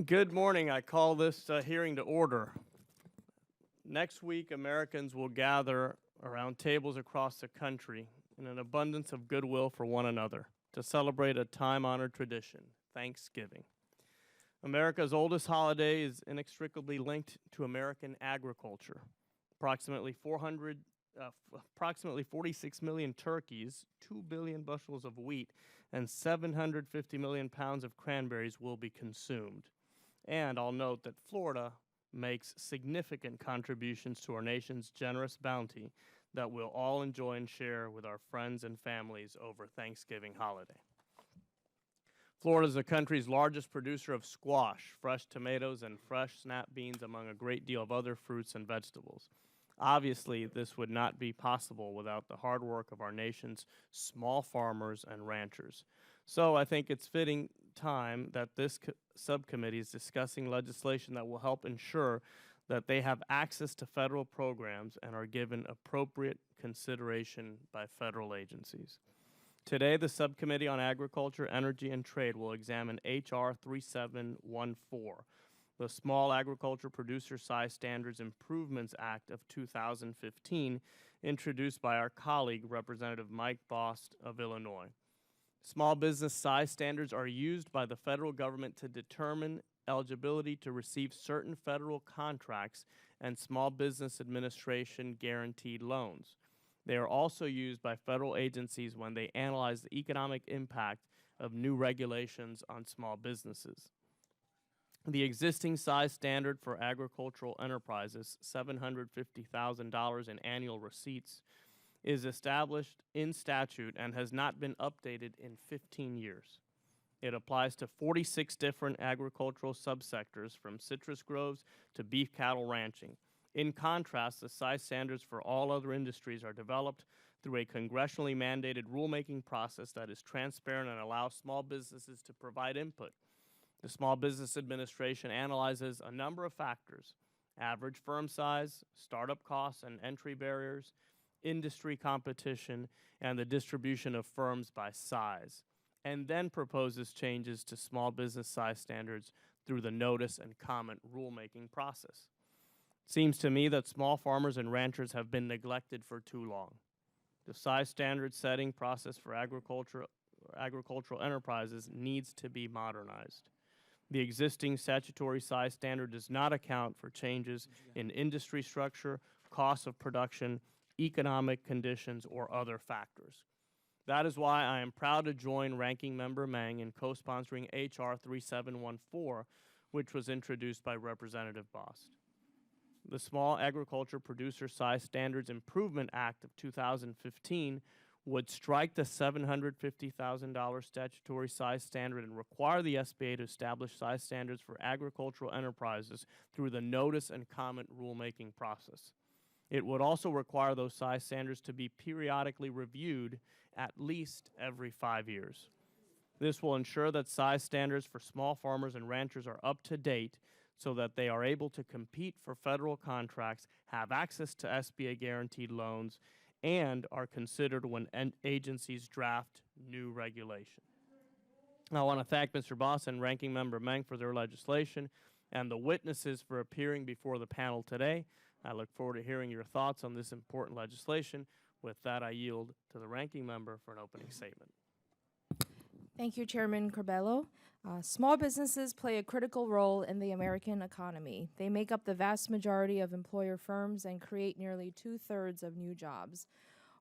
Good morning. I call this hearing to order. Next week, Americans will gather around tables across the country in an abundance of goodwill for one another to celebrate a time-honored tradition, Thanksgiving. America's oldest holiday is inextricably linked to American agriculture. Approximately 46 million turkeys, 2 billion bushels of wheat, and 750 million pounds of cranberries will be consumed. And I'll note that Florida makes significant contributions to our nation's generous bounty that we'll all enjoy and share with our friends and families over Thanksgiving holiday. Florida is the country's largest producer of squash, fresh tomatoes, and fresh snap beans, among a great deal of other fruits and vegetables. Obviously, this would not be possible without the hard work of our nation's small farmers and ranchers. So I think it's fitting time that this subcommittee is discussing legislation that will help ensure that they have access to federal programs and are given appropriate consideration by federal agencies. Today, the Subcommittee on Agriculture, Energy, and Trade will examine H.R. 3714, the Small Agriculture Producer Size Standards Improvements Act of 2015, introduced by our colleague, Representative Mike Bost of Illinois. Small business size standards are used by the federal government to determine eligibility to receive certain federal contracts and Small Business Administration guaranteed loans. They are also used by federal agencies when they analyze the economic impact of new regulations on small businesses. The existing size standard for agricultural enterprises, $750,000 in annual receipts, is established in statute and has not been updated in 15 years. It applies to 46 different agricultural subsectors, from citrus groves to beef cattle ranching. In contrast, the size standards for all other industries are developed through a congressionally mandated rulemaking process that is transparent and allows small businesses to provide input. The Small Business Administration analyzes a number of factors: average firm size, startup costs and entry barriers, industry competition, and the distribution of firms by size, and then proposes changes to small business size standards through the notice and comment rulemaking process. It seems to me that small farmers and ranchers have been neglected for too long. The size standard setting process for agricultural enterprises needs to be modernized. The existing statutory size standard does not account for changes in industry structure, costs of production, economic conditions, or other factors. That is why I am proud to join Ranking Member Meng in co-sponsoring H.R. 3714, which was introduced by Representative Bost. The Small Agriculture Producer Size Standards Improvement Act of 2015 would strike the $750,000 statutory size standard and require the SBA to establish size standards for agricultural enterprises through the notice and comment rulemaking process. It would also require those size standards to be periodically reviewed at least every 5 years. This will ensure that size standards for small farmers and ranchers are up to date so that they are able to compete for federal contracts, have access to SBA guaranteed loans, and are considered when agencies draft new regulation. I want to thank Mr. Bost and Ranking Member Meng for their legislation and the witnesses for appearing before the panel today. I look forward to hearing your thoughts on this important legislation. With that, I yield to the Ranking Member for an opening statement. Thank you, Chairman Corbello. Small businesses play a critical role in the American economy. They make up the vast majority of employer firms and create nearly 2/3 of new jobs.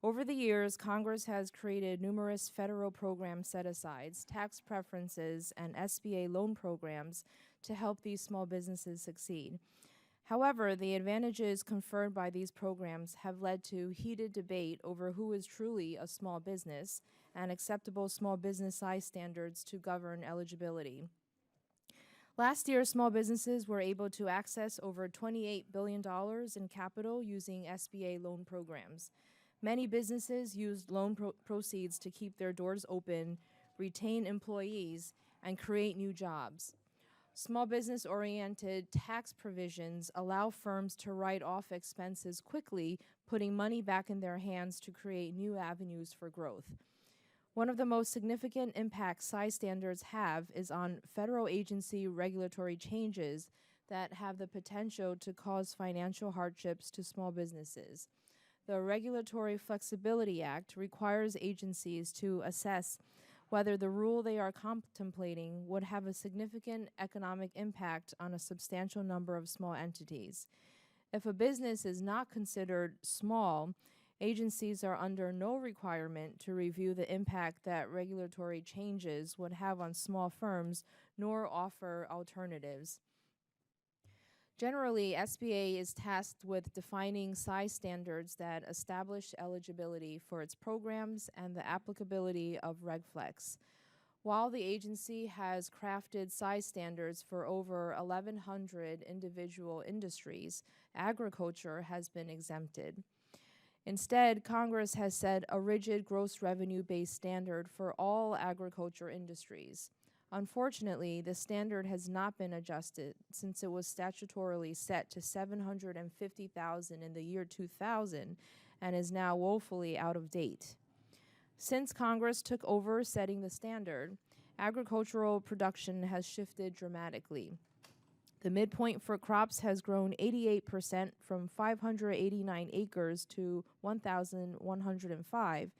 Over the years, Congress has created numerous federal program set-asides, tax preferences, and SBA loan programs to help these small businesses succeed. However, the advantages conferred by these programs have led to heated debate over who is truly a small business and acceptable small business size standards to govern eligibility. Last year, small businesses were able to access over $28 billion in capital using SBA loan programs. Many businesses used loan proceeds to keep their doors open, retain employees, and create new jobs. Small business-oriented tax provisions allow firms to write off expenses quickly, putting money back in their hands to create new avenues for growth. One of the most significant impacts size standards have is on federal agency regulatory changes that have the potential to cause financial hardships to small businesses. The Regulatory Flexibility Act requires agencies to assess whether the rule they are contemplating would have a significant economic impact on a substantial number of small entities. If a business is not considered small, agencies are under no requirement to review the impact that regulatory changes would have on small firms, nor offer alternatives. Generally, SBA is tasked with defining size standards that establish eligibility for its programs and the applicability of RegFlex. While the agency has crafted size standards for over 1,100 individual industries, agriculture has been exempted. Instead, Congress has set a rigid gross revenue-based standard for all agriculture industries. Unfortunately, the standard has not been adjusted since it was statutorily set to $750,000 in the year 2000 and is now woefully out of date. Since Congress took over setting the standard, agricultural production has shifted dramatically. The midpoint for crops has grown 88% from 589 acres to 1,105,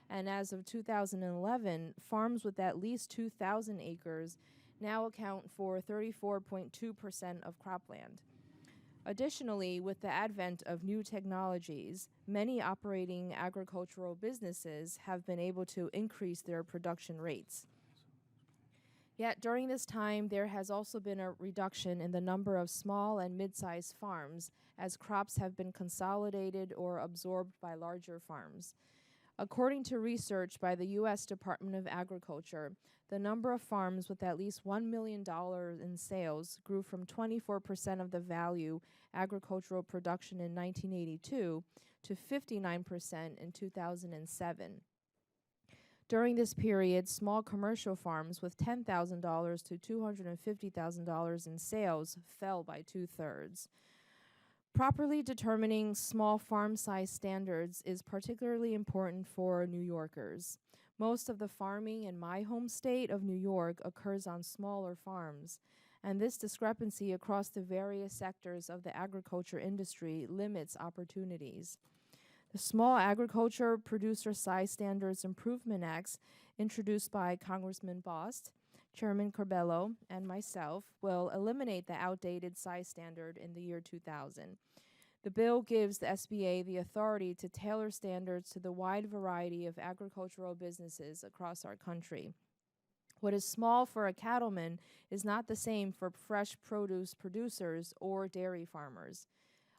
and as of 2011, farms with at least 2,000 acres now account for 34.2% of cropland. Additionally, with the advent of new technologies, many operating agricultural businesses have been able to increase their production rates. Yet during this time, there has also been a reduction in the number of small and mid-sized farms as crops have been consolidated or absorbed by larger farms. According to research by the U.S. Department of Agriculture, the number of farms with at least $1 million in sales grew from 24% of the value agricultural production in 1982 to 59% in 2007. During this period, small commercial farms with $10,000 to $250,000 in sales fell by 2/3. Properly determining small farm size standards is particularly important for New Yorkers. Most of the farming in my home state of New York occurs on smaller farms, and this discrepancy across the various sectors of the agriculture industry limits opportunities. The Small Agriculture Producer Size Standards Improvement Acts, introduced by Congressman Bost, Chairman Corbello, and myself, will eliminate the outdated size standard in the year 2000. The bill gives the SBA the authority to tailor standards to the wide variety of agricultural businesses across our country. What is small for a cattleman is not the same for fresh produce producers or dairy farmers.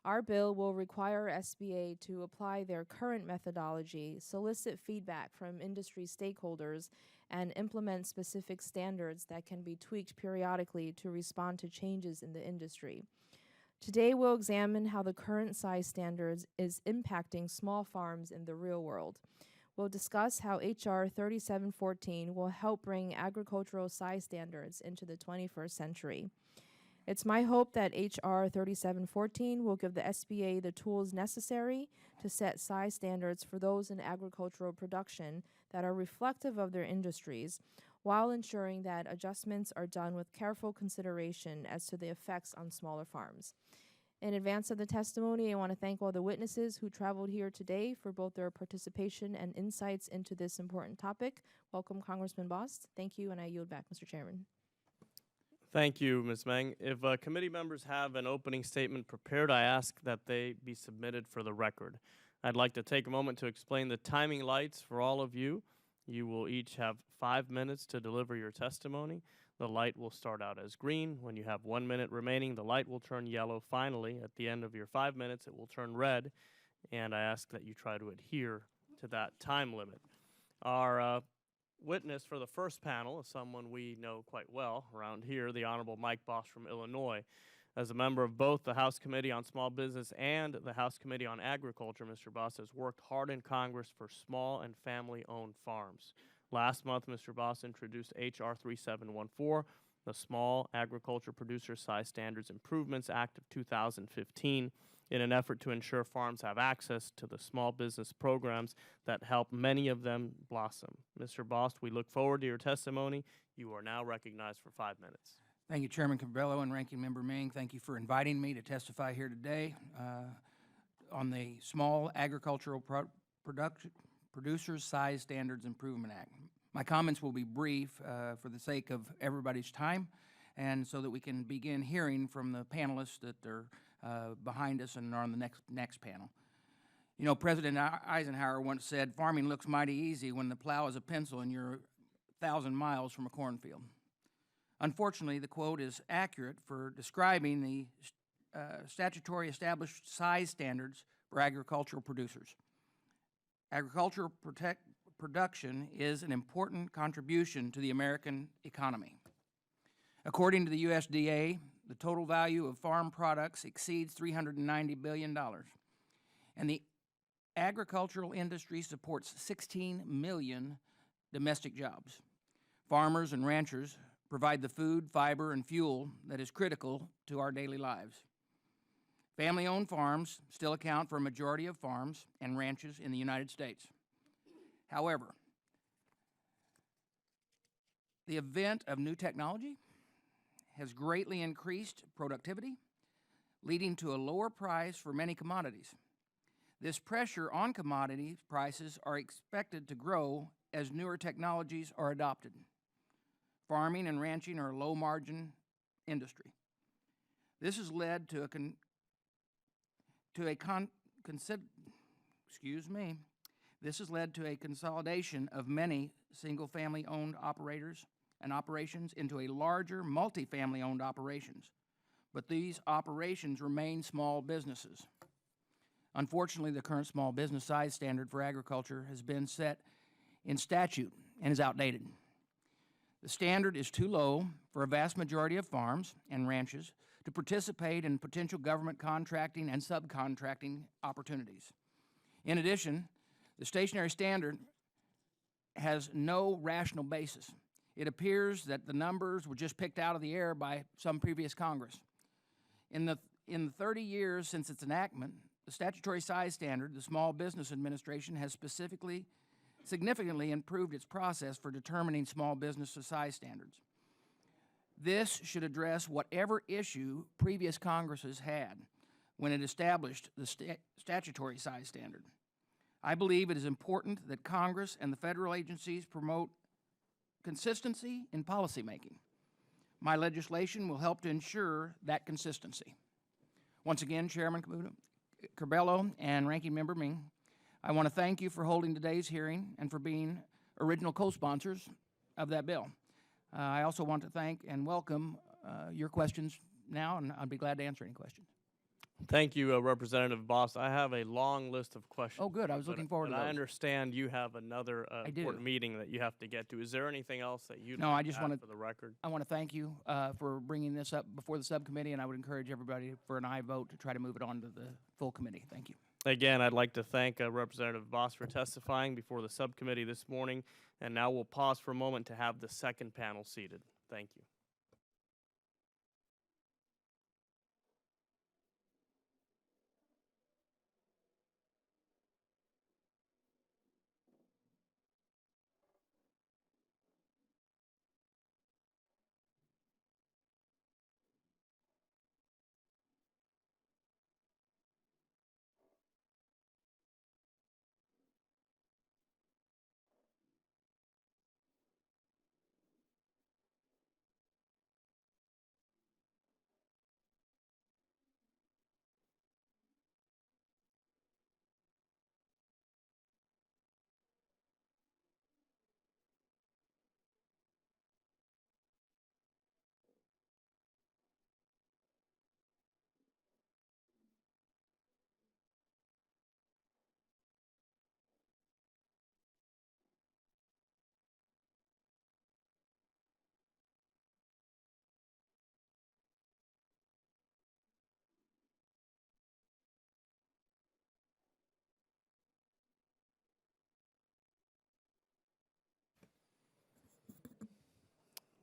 Our bill will require SBA to apply their current methodology, solicit feedback from industry stakeholders, and implement specific standards that can be tweaked periodically to respond to changes in the industry. Today, we'll examine how the current size standards is impacting small farms in the real world. We'll discuss how H.R. 3714 will help bring agricultural size standards into the 21st century. It's my hope that H.R. 3714 will give the SBA the tools necessary to set size standards for those in agricultural production that are reflective of their industries, while ensuring that adjustments are done with careful consideration as to the effects on smaller farms. In advance of the testimony, I want to thank all the witnesses who traveled here today for both their participation and insights into this important topic. Welcome, Congressman Bost. Thank you, and I yield back, Mr. Chairman. Thank you, Ms. Meng. If committee members have an opening statement prepared, I ask that they be submitted for the record. I'd like to take a moment to explain the timing lights for all of you. You will each have 5 minutes to deliver your testimony. The light will start out as green. When you have 1 minute remaining, the light will turn yellow. Finally, at the end of your 5 minutes, it will turn red, and I ask that you try to adhere to that time limit. Our witness for the first panel is someone we know quite well around here, the Honorable Mike Bost from Illinois. As a member of both the House Committee on Small Business and the House Committee on Agriculture, Mr. Bost has worked hard in Congress for small and family-owned farms. Last month, Mr. Bost introduced H.R. 3714, the Small Agriculture Producer Size Standards Improvements Act of 2015. in an effort to ensure farms have access to the small business programs that help many of them blossom. Mr. Bost, we look forward to your testimony. You are now recognized for 5 minutes. Thank you, Chairman Cabello and Ranking Member Ming. Thank you for inviting me to testify here today on the Small Agricultural Producers Size Standards Improvement Act. My comments will be brief for the sake of everybody's time and so that we can begin hearing from the panelists that are behind us and are on the next panel. You know, President Eisenhower once said, "Farming looks mighty easy when the plow is a pencil and you're 1,000 miles from a cornfield." Unfortunately, the quote is accurate for describing the statutory established size standards for agricultural producers. Agricultural production is an important contribution to the American economy. According to the USDA, the total value of farm products exceeds $390 billion, and the agricultural industry supports 16 million domestic jobs. Farmers and ranchers provide the food, fiber, and fuel that is critical to our daily lives. Family-owned farms still account for a majority of farms and ranches in the United States. However, the advent of new technology has greatly increased productivity, leading to a lower price for many commodities. This pressure on commodity prices are expected to grow as newer technologies are adopted. Farming and ranching are a low-margin industry. This has led to a consolidation of many single-family owned operators and operations into a larger multi-family owned operations. But these operations remain small businesses. Unfortunately, the current small business size standard for agriculture has been set in statute and is outdated. The standard is too low for a vast majority of farms and ranches to participate in potential government contracting and subcontracting opportunities. In addition, the stationary standard has no rational basis. It appears that the numbers were just picked out of the air by some previous Congress. In the 30 years since its enactment, the statutory size standard, the Small Business Administration has significantly improved its process for determining small business size standards. This should address whatever issue previous Congresses had when it established the statutory size standard. I believe it is important that Congress and the federal agencies promote consistency in policymaking. My legislation will help to ensure that consistency. Once again, Chairman Cabello and Ranking Member Ming, I want to thank you for holding today's hearing and for being original co-sponsors of that bill. I also want to thank and welcome your questions now, and I'd be glad to answer any questions. Thank you, Representative Bost. I have a long list of questions. Oh, good. I was looking forward to those. I understand you have another important meeting that you have to get to. Is there anything else that you'd like to add for the record? I want to thank you for bringing this up before the subcommittee, and I would encourage everybody for an aye vote to try to move it on to the full committee. Thank you. Again, I'd like to thank Representative Bost for testifying before the subcommittee this morning, and now we'll pause for a moment to have the second panel seated. Thank you.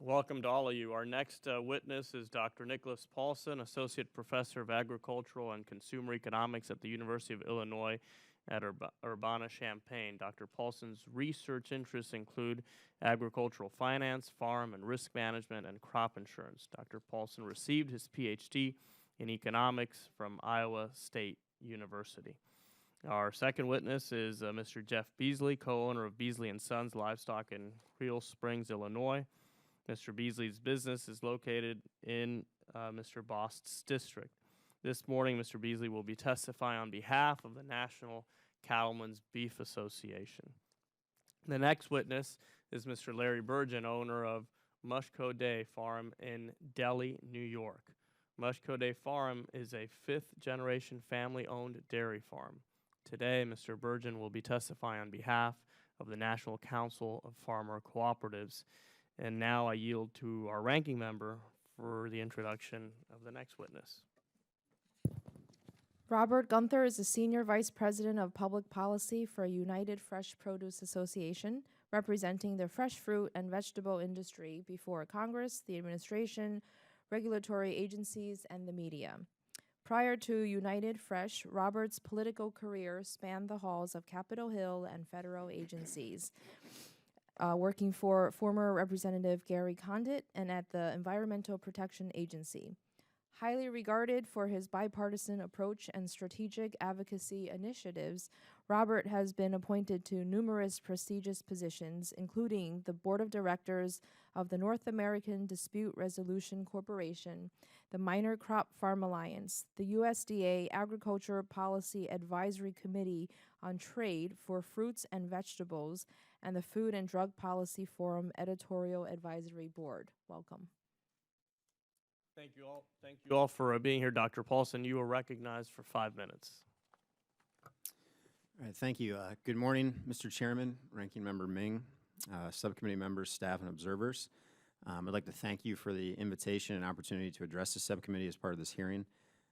Welcome to all of you. Our next witness is Dr. Nicholas Paulson, Associate Professor of Agricultural and Consumer Economics at the University of Illinois at Urbana-Champaign. Dr. Paulson's research interests include agricultural finance, farm and risk management, and crop insurance. Dr. Paulson received his PhD in economics from Iowa State University. Our second witness is Mr. Jeff Beasley, co-owner of Beasley & Sons Livestock in Creel Springs, Illinois. Mr. Beasley's business is located in Mr. Bost's district. This morning, Mr. Beasley will be testifying on behalf of the National Cattlemen's Beef Association. The next witness is Mr. Larry Burgeon, owner of Mushko Day Farm in Delhi, New York. Mushko Day Farm is a fifth-generation family-owned dairy farm. Today, Mr. Burgeon will be testifying on behalf of the National Council of Farmer Cooperatives. And now I yield to our ranking member for the introduction of the next witness. Robert Gunther is the Senior Vice President of Public Policy for United Fresh Produce Association, representing the fresh fruit and vegetable industry before Congress, the administration, regulatory agencies, and the media. Prior to United Fresh, Robert's political career spanned the halls of Capitol Hill and federal agencies, working for former Representative Gary Condit and at the Environmental Protection Agency. Highly regarded for his bipartisan approach and strategic advocacy initiatives, Robert has been appointed to numerous prestigious positions, including the Board of Directors of the North American Dispute Resolution Corporation, the Minor Crop Farm Alliance, the USDA Agriculture Policy Advisory Committee on Trade for Fruits and Vegetables, and the Food and Drug Policy Forum Editorial Advisory Board. Welcome. Thank you all. Thank you all for being here, Dr. Paulson. You are recognized for 5 minutes. All right, thank you. Good morning, Mr. Chairman, Ranking Member Ming, subcommittee members, staff, and observers. I'd like to thank you for the invitation and opportunity to address the subcommittee as part of this hearing.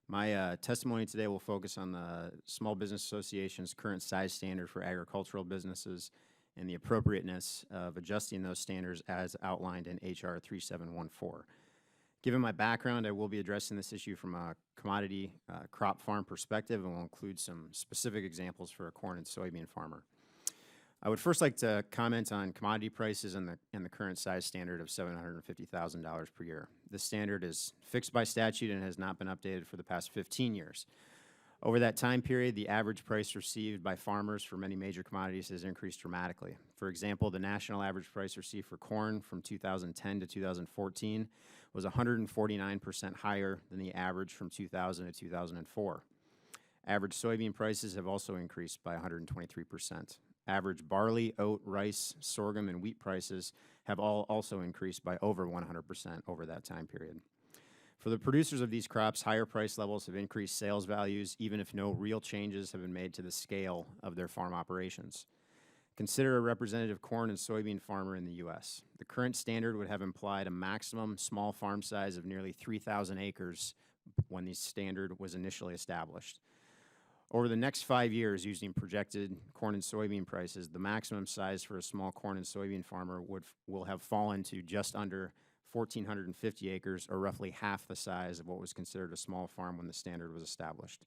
My testimony today will focus on the Small Business Association's current size standard for agricultural businesses and the appropriateness of adjusting those standards as outlined in H.R. 3714. Given my background, I will be addressing this issue from a commodity crop farm perspective and will include some specific examples for a corn and soybean farmer. I would first like to comment on commodity prices and the current size standard of $750,000 per year. This standard is fixed by statute and has not been updated for the past 15 years. Over that time period, the average price received by farmers for many major commodities has increased dramatically. For example, the national average price received for corn from 2010 to 2014 was 149% higher than the average from 2000 to 2004. Average soybean prices have also increased by 123%. Average barley, oat, rice, sorghum, and wheat prices have all also increased by over 100% over that time period. For the producers of these crops, higher price levels have increased sales values, even if no real changes have been made to the scale of their farm operations. Consider a representative corn and soybean farmer in the U.S. The current standard would have implied a maximum small farm size of nearly 3,000 acres when the standard was initially established. Over the next 5 years, using projected corn and soybean prices, the maximum size for a small corn and soybean farmer will have fallen to just under 1,450 acres, or roughly half the size of what was considered a small farm when the standard was established.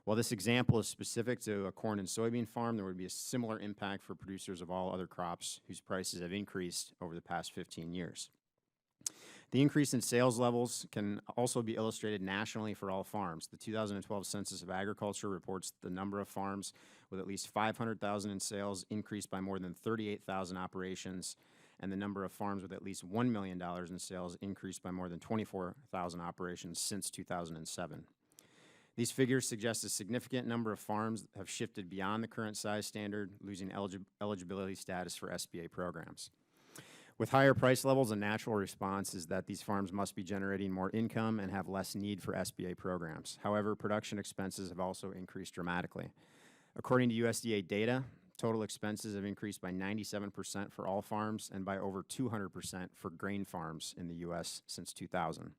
While this example is specific to a corn and soybean farm, there would be a similar impact for producers of all other crops whose prices have increased over the past 15 years. The increase in sales levels can also be illustrated nationally for all farms. The 2012 Census of Agriculture reports the number of farms with at least 500,000 in sales increased by more than 38,000 operations, and the number of farms with at least $1 million in sales increased by more than 24,000 operations since 2007. These figures suggest a significant number of farms have shifted beyond the current size standard, losing eligibility status for SBA programs. With higher price levels, a natural response is that these farms must be generating more income and have less need for SBA programs. However, production expenses have also increased dramatically. According to USDA data, total expenses have increased by 97% for all farms and by over 200% for grain farms in the U.S. since 2000.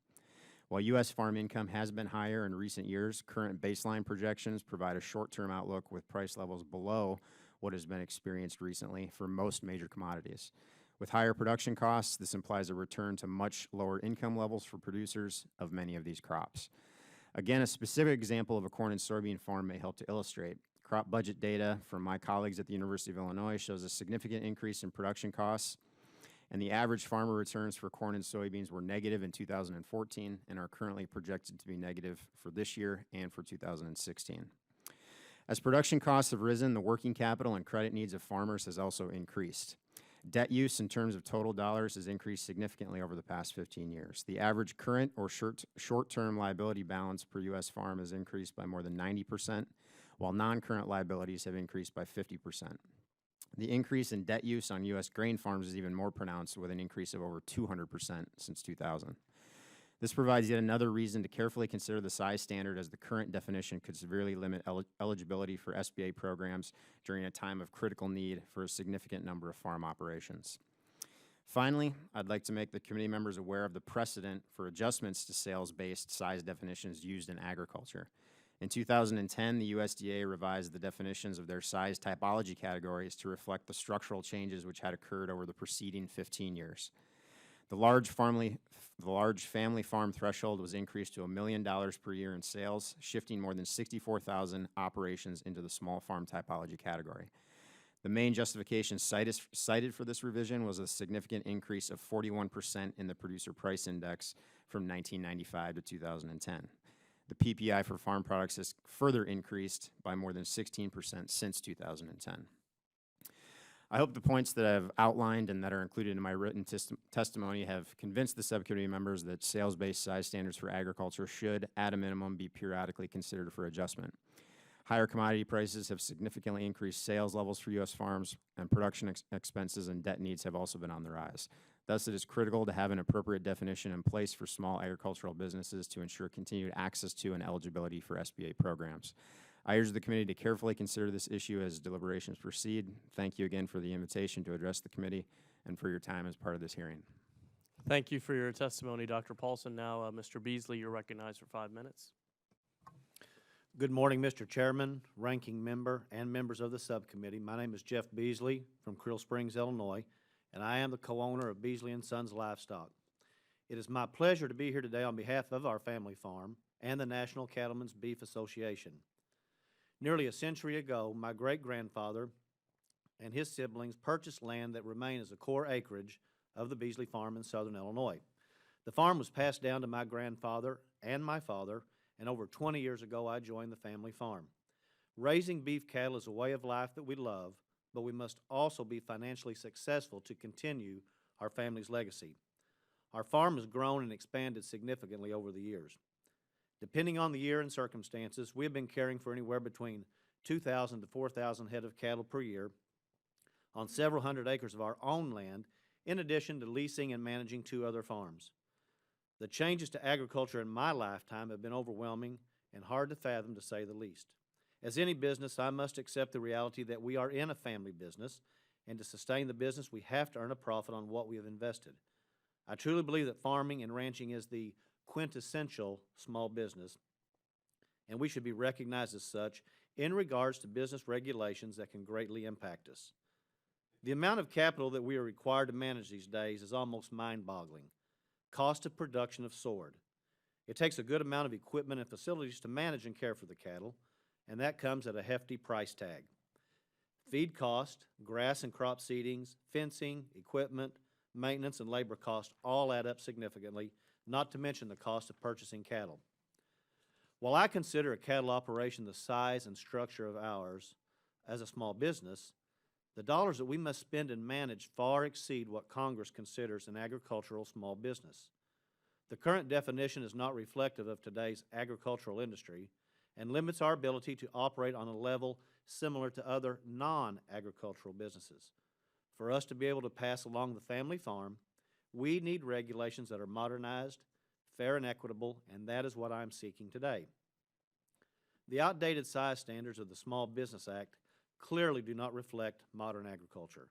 While U.S. farm income has been higher in recent years, current baseline projections provide a short-term outlook with price levels below what has been experienced recently for most major commodities. With higher production costs, this implies a return to much lower income levels for producers of many of these crops. Again, a specific example of a corn and soybean farm may help to illustrate. Crop budget data from my colleagues at the University of Illinois shows a significant increase in production costs, and the average farmer returns for corn and soybeans were negative in 2014 and are currently projected to be negative for this year and for 2016. As production costs have risen, the working capital and credit needs of farmers has also increased. Debt use in terms of total dollars has increased significantly over the past 15 years. The average current or short-term liability balance per U.S. farm has increased by more than 90%, while non-current liabilities have increased by 50%. The increase in debt use on U.S. grain farms is even more pronounced, with an increase of over 200% since 2000. This provides yet another reason to carefully consider the size standard, as the current definition could severely limit eligibility for SBA programs during a time of critical need for a significant number of farm operations. Finally, I'd like to make the committee members aware of the precedent for adjustments to sales-based size definitions used in agriculture. In 2010, the USDA revised the definitions of their size typology categories to reflect the structural changes which had occurred over the preceding 15 years. The large family farm threshold was increased to $1 million per year in sales, shifting more than 64,000 operations into the small farm typology category. The main justification cited for this revision was a significant increase of 41% in the producer price index from 1995 to 2010. The PPI for farm products has further increased by more than 16% since 2010. I hope the points that I've outlined and that are included in my written testimony have convinced the subcommittee members that sales-based size standards for agriculture should, at a minimum, be periodically considered for adjustment. Higher commodity prices have significantly increased sales levels for U.S. farms, and production expenses and debt needs have also been on the rise. Thus, it is critical to have an appropriate definition in place for small agricultural businesses to ensure continued access to and eligibility for SBA programs. I urge the committee to carefully consider this issue as deliberations proceed. Thank you again for the invitation to address the committee and for your time as part of this hearing. Thank you for your testimony, Dr. Paulson. Now, Mr. Beasley, you're recognized for 5 minutes. Good morning, Mr. Chairman, Ranking Member, and members of the subcommittee. My name is Jeff Beasley from Creel Springs, Illinois, and I am the co-owner of Beasley & Sons Livestock. It is my pleasure to be here today on behalf of our family farm and the National Cattlemen's Beef Association. Nearly a century ago, my great-grandfather and his siblings purchased land that remained as a core acreage of the Beasley Farm in southern Illinois. The farm was passed down to my grandfather and my father, and over 20 years ago, I joined the family farm. Raising beef cattle is a way of life that we love, but we must also be financially successful to continue our family's legacy. Our farm has grown and expanded significantly over the years. Depending on the year and circumstances, we have been caring for anywhere between 2,000 to 4,000 head of cattle per year on several hundred acres of our own land, in addition to leasing and managing 2 other farms. The changes to agriculture in my lifetime have been overwhelming and hard to fathom, to say the least. As any business, I must accept the reality that we are in a family business, and to sustain the business, we have to earn a profit on what we have invested. I truly believe that farming and ranching is the quintessential small business, and we should be recognized as such in regards to business regulations that can greatly impact us. The amount of capital that we are required to manage these days is almost mind-boggling. Cost of production have soared. It takes a good amount of equipment and facilities to manage and care for the cattle, and that comes at a hefty price tag. Feed cost, grass and crop seedings, fencing, equipment, maintenance, and labor costs all add up significantly, not to mention the cost of purchasing cattle. While I consider a cattle operation the size and structure of ours as a small business, the dollars that we must spend and manage far exceed what Congress considers an agricultural small business. The current definition is not reflective of today's agricultural industry and limits our ability to operate on a level similar to other non-agricultural businesses. For us to be able to pass along the family farm, we need regulations that are modernized, fair and equitable, and that is what I'm seeking today. The outdated size standards of the Small Business Act clearly do not reflect modern agriculture.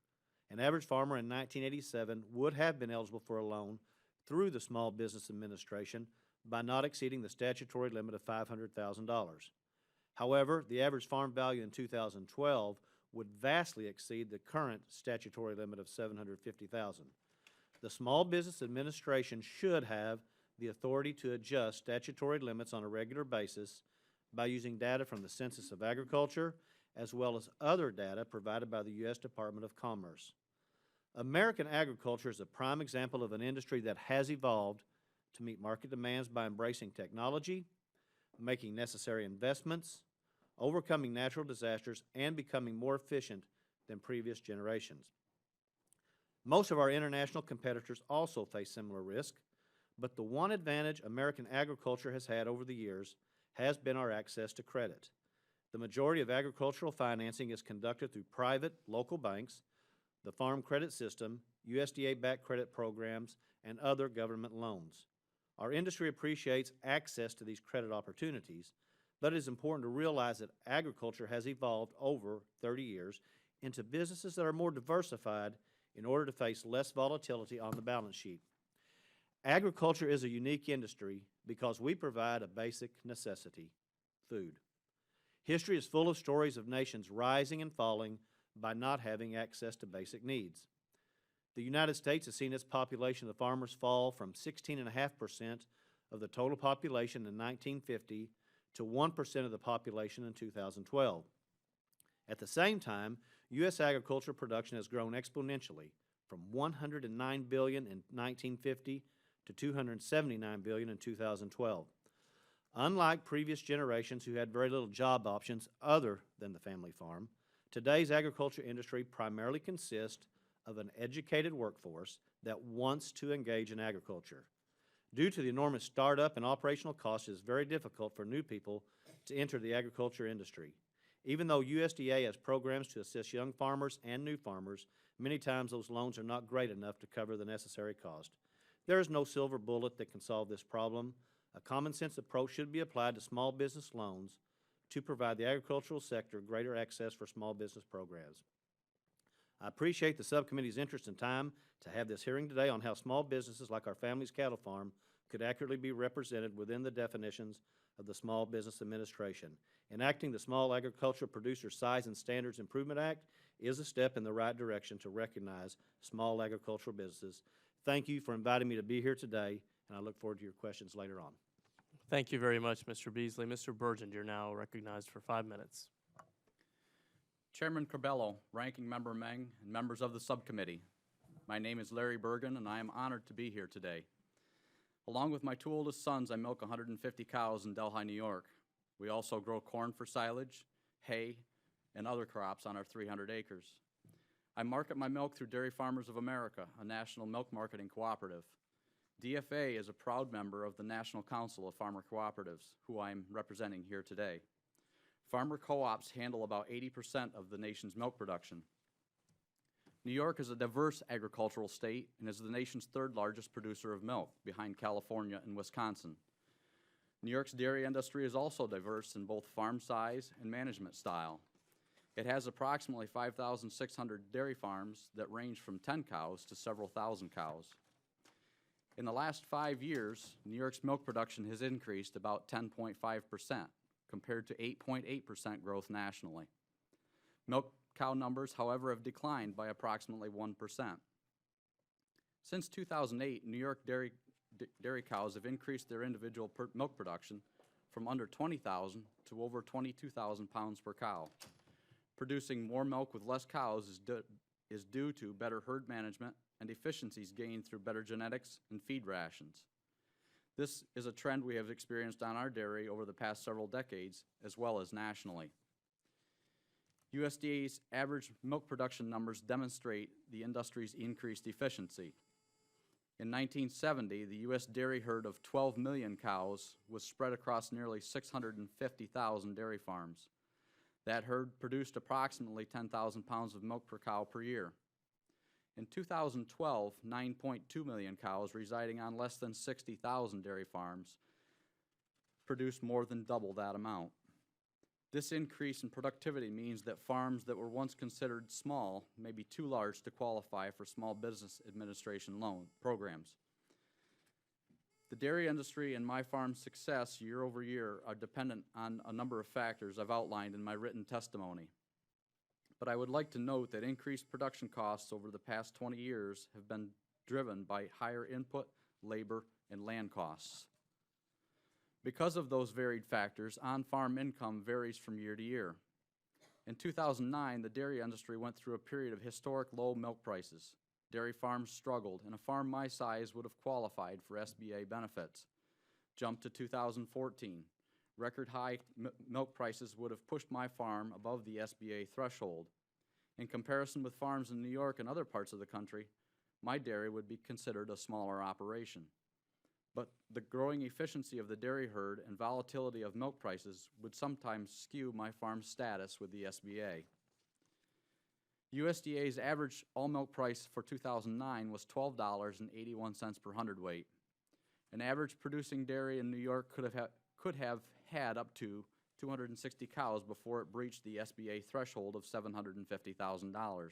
An average farmer in 1987 would have been eligible for a loan through the Small Business Administration by not exceeding the statutory limit of $500,000. However, the average farm value in 2012 would vastly exceed the current statutory limit of 750,000. The Small Business Administration should have the authority to adjust statutory limits on a regular basis by using data from the Census of Agriculture as well as other data provided by the U.S. Department of Commerce. American agriculture is a prime example of an industry that has evolved to meet market demands by embracing technology, making necessary investments, overcoming natural disasters, and becoming more efficient than previous generations. Most of our international competitors also face similar risk, but the one advantage American agriculture has had over the years has been our access to credit. The majority of agricultural financing is conducted through private, local banks, the Farm Credit System, USDA-backed credit programs, and other government loans. Our industry appreciates access to these credit opportunities, but it is important to realize that agriculture has evolved over 30 years into businesses that are more diversified in order to face less volatility on the balance sheet. Agriculture is a unique industry because we provide a basic necessity, food. History is full of stories of nations rising and falling by not having access to basic needs. The United States has seen its population of farmers fall from 16.5% of the total population in 1950 to 1% of the population in 2012. At the same time, U.S. agriculture production has grown exponentially from $109 billion in 1950 to $279 billion in 2012. Unlike previous generations who had very little job options other than the family farm, today's agriculture industry primarily consists of an educated workforce that wants to engage in agriculture. Due to the enormous startup and operational costs, it is very difficult for new people to enter the agriculture industry. Even though USDA has programs to assist young farmers and new farmers, many times those loans are not great enough to cover the necessary cost. There is no silver bullet that can solve this problem. A common sense approach should be applied to small business loans to provide the agricultural sector greater access for small business programs. I appreciate the subcommittee's interest and time to have this hearing today on how small businesses like our family's cattle farm could accurately be represented within the definitions of the Small Business Administration. Enacting the Small Agricultural Producer Size and Standards Improvement Act is a step in the right direction to recognize small agricultural businesses. Thank you for inviting me to be here today, and I look forward to your questions later on. Thank you very much, Mr. Beasley. Mr. Burgend, you're now recognized for 5 minutes. Chairman Corbello, Ranking Member Meng, and members of the subcommittee. My name is Larry Bergen, and I am honored to be here today. Along with my two oldest sons, I milk 150 cows in Delhi, New York. We also grow corn for silage, hay, and other crops on our 300 acres. I market my milk through Dairy Farmers of America, a national milk marketing cooperative. DFA is a proud member of the National Council of Farmer Cooperatives, who I am representing here today. Farmer co-ops handle about 80% of the nation's milk production. New York is a diverse agricultural state and is the nation's third largest producer of milk, behind California and Wisconsin. New York's dairy industry is also diverse in both farm size and management style. It has approximately 5,600 dairy farms that range from 10 cows to several thousand cows. In the last 5 years, New York's milk production has increased about 10.5%, compared to 8.8% growth nationally. Milk cow numbers, however, have declined by approximately 1%. Since 2008, New York dairy cows have increased their individual milk production from under 20,000 to over 22,000 pounds per cow. Producing more milk with less cows is due to better herd management and efficiencies gained through better genetics and feed rations. This is a trend we have experienced on our dairy over the past several decades, as well as nationally. USDA's average milk production numbers demonstrate the industry's increased efficiency. In 1970, the U.S. dairy herd of 12 million cows was spread across nearly 650,000 dairy farms. That herd produced approximately 10,000 pounds of milk per cow per year. In 2012, 9.2 million cows residing on less than 60,000 dairy farms produced more than double that amount. This increase in productivity means that farms that were once considered small may be too large to qualify for Small Business Administration loan programs. The dairy industry and my farm's success year over year are dependent on a number of factors I've outlined in my written testimony. but I would like to note that increased production costs over the past 20 years have been driven by higher input, labor, and land costs. Because of those varied factors, on-farm income varies from year to year. In 2009, the dairy industry went through a period of historic low milk prices. Dairy farms struggled, and a farm my size would have qualified for SBA benefits. Jump to 2014. Record high milk prices would have pushed my farm above the SBA threshold. In comparison with farms in New York and other parts of the country, my dairy would be considered a smaller operation. But the growing efficiency of the dairy herd and volatility of milk prices would sometimes skew my farm's status with the SBA. USDA's average all milk price for 2009 was $12.81 per hundredweight. An average producing dairy in New York could have had up to 260 cows before it breached the SBA threshold of $750,000.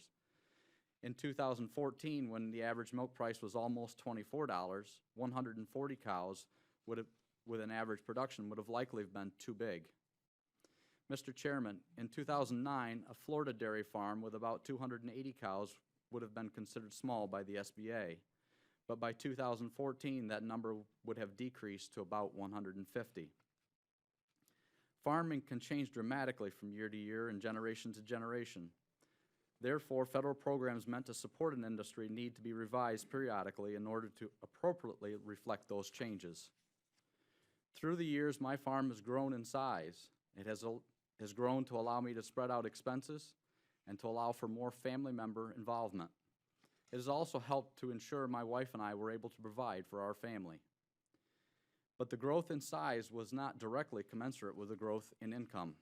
In 2014, when the average milk price was almost $24, 140 cows with an average production would have likely been too big. Mr. Chairman, in 2009, a Florida dairy farm with about 280 cows would have been considered small by the SBA, but by 2014, that number would have decreased to about 150. Farming can change dramatically from year to year and generation to generation. Therefore, federal programs meant to support an industry need to be revised periodically in order to appropriately reflect those changes. Through the years, my farm has grown in size. It has grown to allow me to spread out expenses and to allow for more family member involvement. It has also helped to ensure my wife and I were able to provide for our family. But the growth in size was not directly commensurate with the growth in income.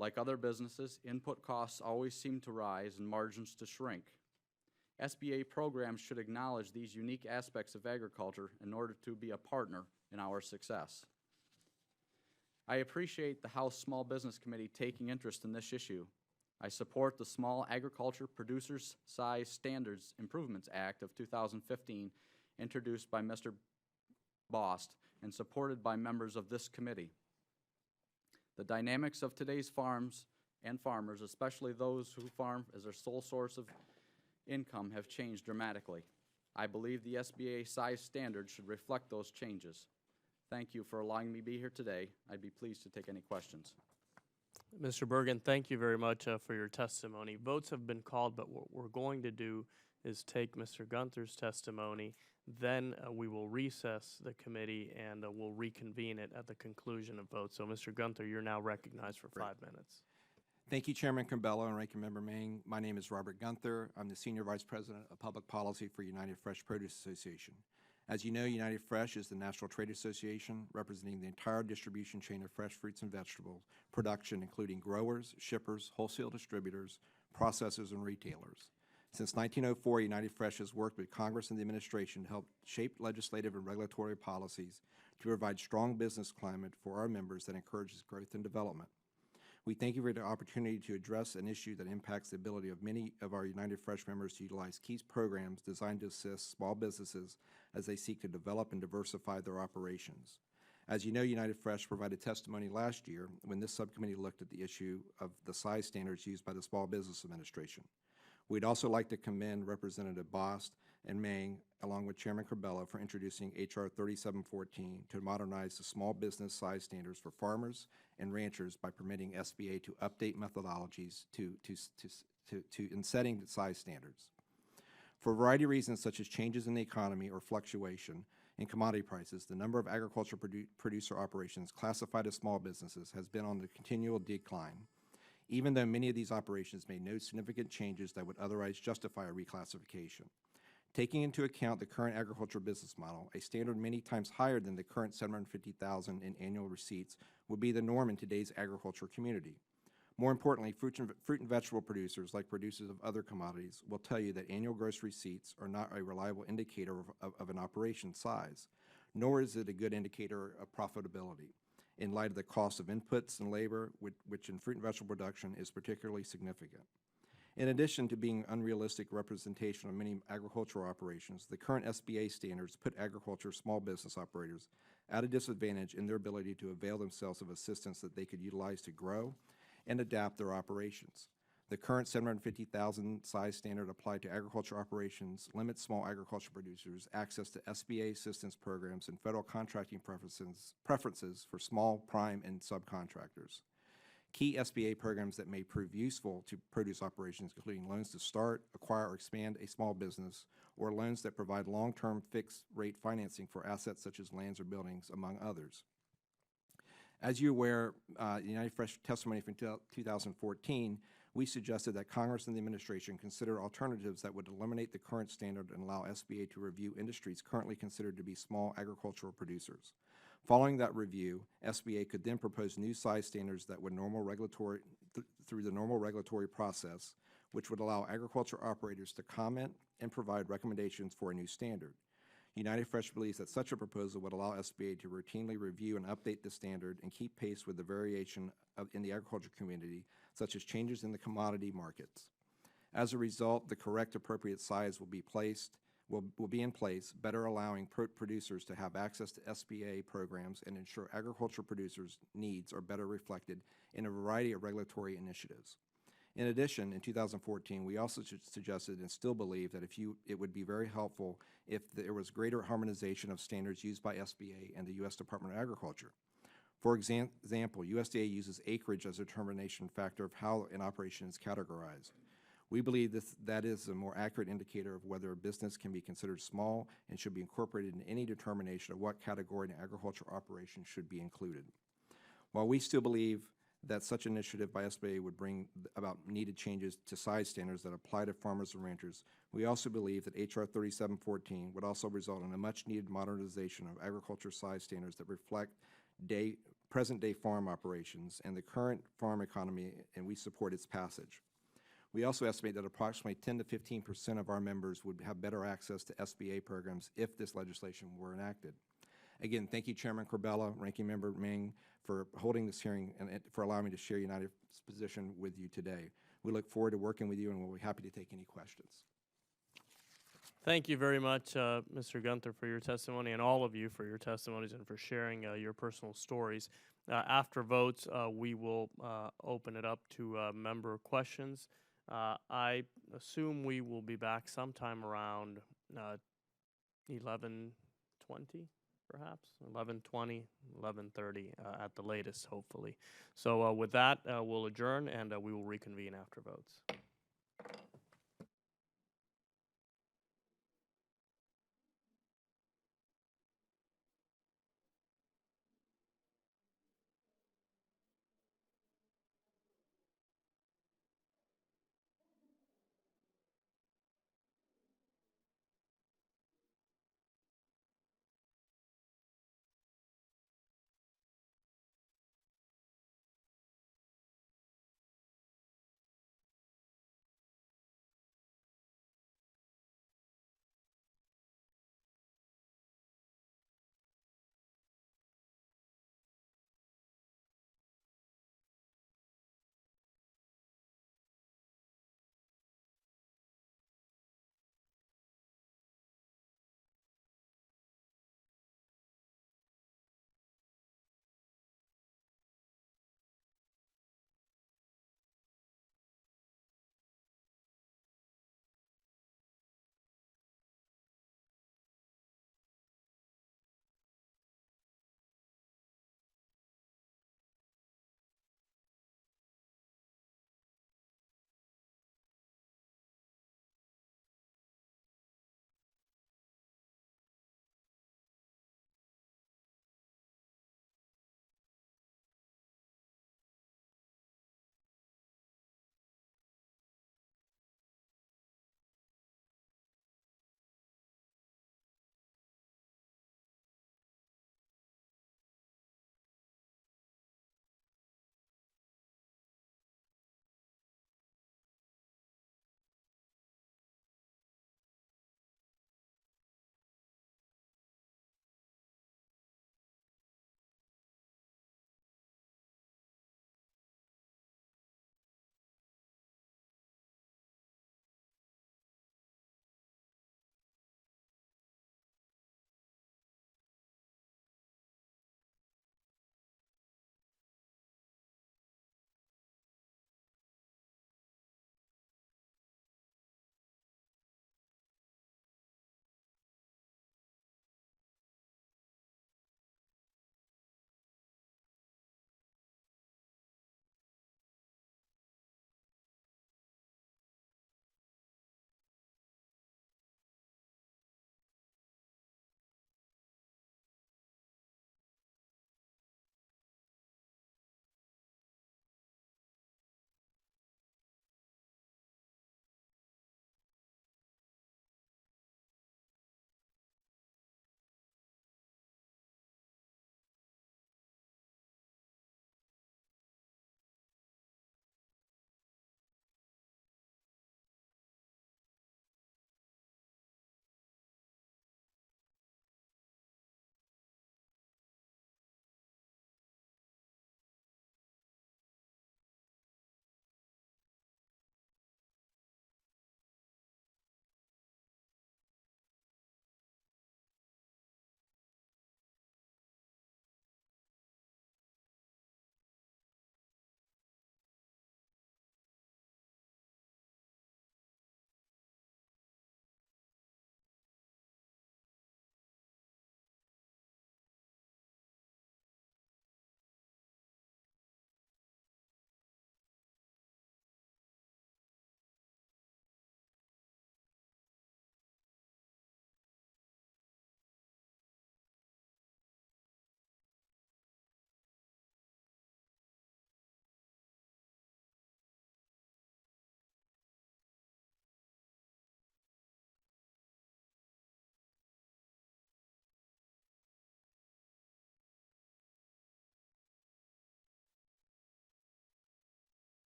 Like other businesses, input costs always seem to rise and margins to shrink. SBA programs should acknowledge these unique aspects of agriculture in order to be a partner in our success. I appreciate the House Small Business Committee taking interest in this issue. I support the Small Agriculture Producers Size Standards Improvements Act of 2015, introduced by Mr. Bost and supported by members of this committee. The dynamics of today's farms and farmers, especially those who farm as their sole source of income, have changed dramatically. I believe the SBA size standards should reflect those changes. Thank you for allowing me to be here today. I'd be pleased to take any questions. Mr. Bergen, thank you very much for your testimony. Votes have been called, but what we're going to do is take Mr. Gunther's testimony, then we will recess the committee and we'll reconvene it at the conclusion of votes. So, Mr. Gunther, you're now recognized for 5 minutes. Thank you, Chairman Curbelo and Ranking Member Ming. My name is Robert Gunther. I'm the Senior Vice President of Public Policy for United Fresh Produce Association. As you know, United Fresh is the National Trade Association representing the entire distribution chain of fresh fruits and vegetables production, including growers, shippers, wholesale distributors, processors, and retailers. Since 1904, United Fresh has worked with Congress and the administration to help shape legislative and regulatory policies to provide strong business climate for our members that encourages growth and development. We thank you for the opportunity to address an issue that impacts the ability of many of our United Fresh members to utilize key programs designed to assist small businesses as they seek to develop and diversify their operations. As you know, United Fresh provided testimony last year when this subcommittee looked at the issue of the size standards used by the Small Business Administration. We'd also like to commend Representative Bost and Mang, along with Chairman Curbelo, for introducing H.R. 3714 to modernize the small business size standards for farmers and ranchers by permitting SBA to update methodologies in setting the size standards. For a variety of reasons, such as changes in the economy or fluctuation in commodity prices, the number of agricultural producer operations classified as small businesses has been on the continual decline, even though many of these operations made no significant changes that would otherwise justify a reclassification. Taking into account the current agricultural business model, a standard many times higher than the current $750,000 in annual receipts would be the norm in today's agricultural community. More importantly, fruit and vegetable producers, like producers of other commodities, will tell you that annual gross receipts are not a reliable indicator of an operation size, nor is it a good indicator of profitability, in light of the cost of inputs and labor, which in fruit and vegetable production is particularly significant. In addition to being unrealistic representation of many agricultural operations, the current SBA standards put agriculture small business operators at a disadvantage in their ability to avail themselves of assistance that they could utilize to grow and adapt their operations. The current 750,000 size standard applied to agriculture operations limits small agriculture producers access to SBA assistance programs and federal contracting preferences for small, prime, and subcontractors. Key SBA programs that may prove useful to produce operations, including loans to start, acquire, or expand a small business, or loans that provide long-term fixed-rate financing for assets such as lands or buildings, among others. As you're aware, United Fresh testimony from 2014, we suggested that Congress and the administration consider alternatives that would eliminate the current standard and allow SBA to review industries currently considered to be small agricultural producers. Following that review, SBA could then propose new size standards that would through the normal regulatory process, which would allow agriculture operators to comment and provide recommendations for a new standard. United Fresh believes that such a proposal would allow SBA to routinely review and update the standard and keep pace with the variation in the agriculture community, such as changes in the commodity markets. As a result, the correct appropriate size will be in place, better allowing producers to have access to SBA programs and ensure agriculture producers' needs are better reflected in a variety of regulatory initiatives. In addition, in 2014, we also suggested and still believe that it would be very helpful if there was greater harmonization of standards used by SBA and the U.S. Department of Agriculture. For example, USDA uses acreage as a determination factor of how an operation is categorized. We believe that is a more accurate indicator of whether a business can be considered small and should be incorporated in any determination of what category an agricultural operation should be included. While we still believe that such initiative by SBA would bring about needed changes to size standards that apply to farmers and ranchers, we also believe that H.R. 3714 would also result in a much-needed modernization of agriculture size standards that reflect present-day farm operations and the current farm economy, and we support its passage. We also estimate that approximately 10 to 15% of our members would have better access to SBA programs if this legislation were enacted. Again, thank you, Chairman Corbella, Ranking Member Ming, for holding this hearing and for allowing me to share United's position with you today. We look forward to working with you, and we'll be happy to take any questions. Thank you very much, Mr. Gunther, for your testimony, and all of you for your testimonies and for sharing your personal stories. After votes, we will open it up to member questions. I assume we will be back sometime around 11:20, perhaps 11:20, 11:30 at the latest, hopefully. So with that, we'll adjourn, and we will reconvene after votes.